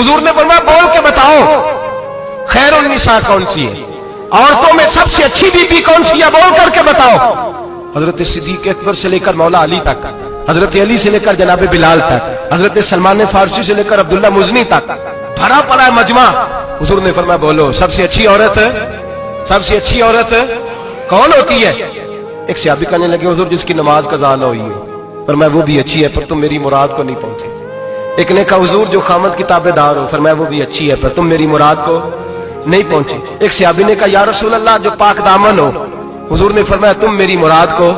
हुजूर ने फरमाया बोल के बताओ खैरुन निसा कौन सी है, औरतों में सबसे अच्छी बीबी कौन सी है, बोल करके बताओ। हजरत सिद्दीक अकबर से लेकर मौला अली तक, हजरत अली से लेकर जनाब बिलाल तक, हजरत सलमान फारसी से लेकर अब्दुल्ला मुजनी तक भरा पड़ा है मजमा। हुजूर ने फरमाया बोलो सबसे अच्छी औरत, सबसे अच्छी औरत कौन होती है? एक सहाबी कहने लगे हुजूर जिसकी नमाज कज़ा न हुई हो। फरमाया वो भी अच्छी है पर तुम मेरी मुराद को नहीं पहुंचे। एक ने कहा हुजूर जो खामद की ताबेदार हो। फरमाया वो भी अच्छी है पर तुम मेरी मुराद को नहीं पहुंचे। एक सहाबी ने कहा या रसूल अल्लाह जो पाक दामन हो। हुजूर ने फरमाया तुम मेरी मुराद को।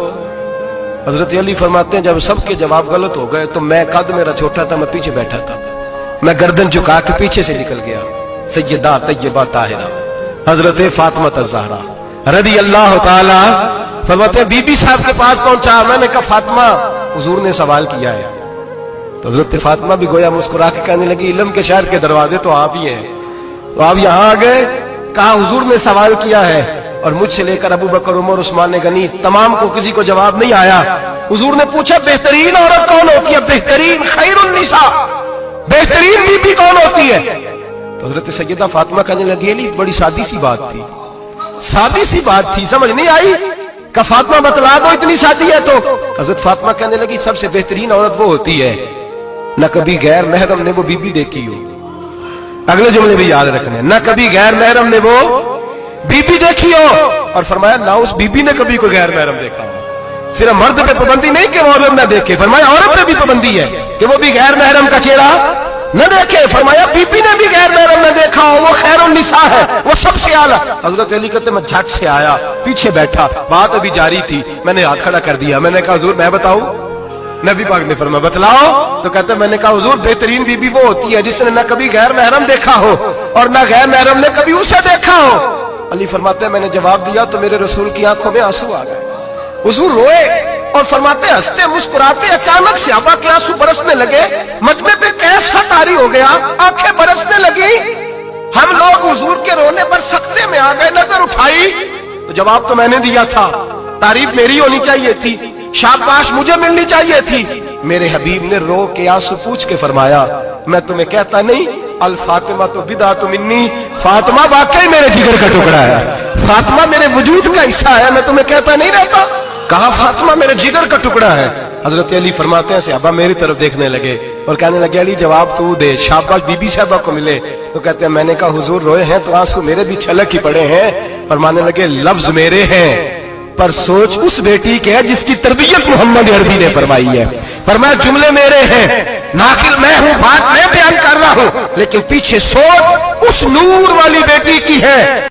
हजरत अली फरमाते हैं जब सबके जवाब गलत हो गए तो मैं, कद मेरा छोटा था, मैं पीछे बैठा था, मैं गर्दन झुका के पीछे से निकल गया। सैयदा तैयबा ताहिरा हजरत फातिमा ज़हरा रज़ी अल्लाह ताला फरमाते हैं बीबी साहब के पास पहुंचा। मैंने कहा फातिमा हुजूर ने सवाल किया है। तो हजरत फातिमा भी गोया मुस्कुरा के कहने लगी इल्म के शहर के दरवाजे तो आप ही हैं, तो आप यहाँ आ गए। कहा हुजूर ने सवाल किया है और मुझसे लेकर अबू बकर, उमर, उस्मान गनी तमाम को किसी को जवाब नहीं आया। हुजूर ने पूछा बेहतरीन औरत कौन होती है, बेहतरीन खैरुन निसा, बेहतरीन बीबी कौन होती है? तो हजरत सैयदा फातिमा कहने लगी अली बड़ी सादी सी बात थी, सादी सी बात थी, समझ नहीं आई। का फातिमा बतला दो इतनी सादी है तो। हजरत फातिमा कहने लगी सबसे बेहतरीन औरत वो होती है न कभी गैर महरम ने वो बीबी देखी हो। अगले जुमले भी याद रखने, न कभी गैर महरम ने वो बीबी देखी हो। और फरमाया ना उस बीबी ने कभी कोई गैर महरम देखा हो। सिर्फ मर्द पे पाबंदी नहीं कि वो औरत न देखे, फरमाया औरत पे भी पाबंदी है कि वो भी गैर महरम का चेहरा न देखे। फरमाया बीबी ने भी गैर महरम न देखा हो, वो खैरुन निसा है, वो सबसे आला। हजरत अली कहते मैं झट से आया, पीछे बैठा, बात अभी जारी थी, मैंने हाथ खड़ा कर दिया। मैंने कहा हुजूर मैं बताऊं? नबी पाक ने फरमाया बतलाओ। तो कहते मैंने कहा हुजूर बेहतरीन बीबी वो होती है जिसने न कभी गैर महरम देखा हो और न गैर महरम ने कभी उसे देखा हो। अली फरमाते हैं मैंने जवाब दिया तो मेरे रसूल की आंखों में आंसू आ गए। हुजूर रोए और फरमाते हंसते मुस्कुराते अचानक सहाबा के आंसू बरसने लगे। मजमे पे कैफ सा तारी हो गया, आंखें बरसने लगी। हम लोग हुजूर के रोने पर सख्ते में आ गए। नजर उठाई तो जवाब तो मैंने दिया था, तारीफ मेरी होनी चाहिए थी, शाबाश मुझे मिलनी चाहिए थी। मेरे हबीब ने रो के आंसू पूछ के फरमाया मैं तुम्हें कहता नहीं अल फातिमा तो बिदा तो मिन्नी, फातिमा वाकई मेरे जिगर का टुकड़ा है, फातिमा मेरे वजूद का हिस्सा है, मैं तुम्हें कहता नहीं रहता। कहा फातिमा मेरे जिगर का टुकड़ा है। हजरत अली फरमाते हैं सहाबा मेरी तरफ देखने लगे और कहने लगे अली जवाब तू दे, शाबाश बीबी साहबा को मिले। तो कहते हैं मैंने कहा हुजूर रोए हैं तो आंसू मेरे भी छलक ही पड़े हैं। फरमाने लगे लफ्ज मेरे हैं पर सोच उस बेटी के है जिसकी तरबियत मोहम्मद अरबी ने फरमाई है। फरमाया जुमले मेरे हैं, नाकिल मैं हूं, बात मैं बयान कर रहा हूं, लेकिन पीछे सोच उस नूर वाली बेटी की है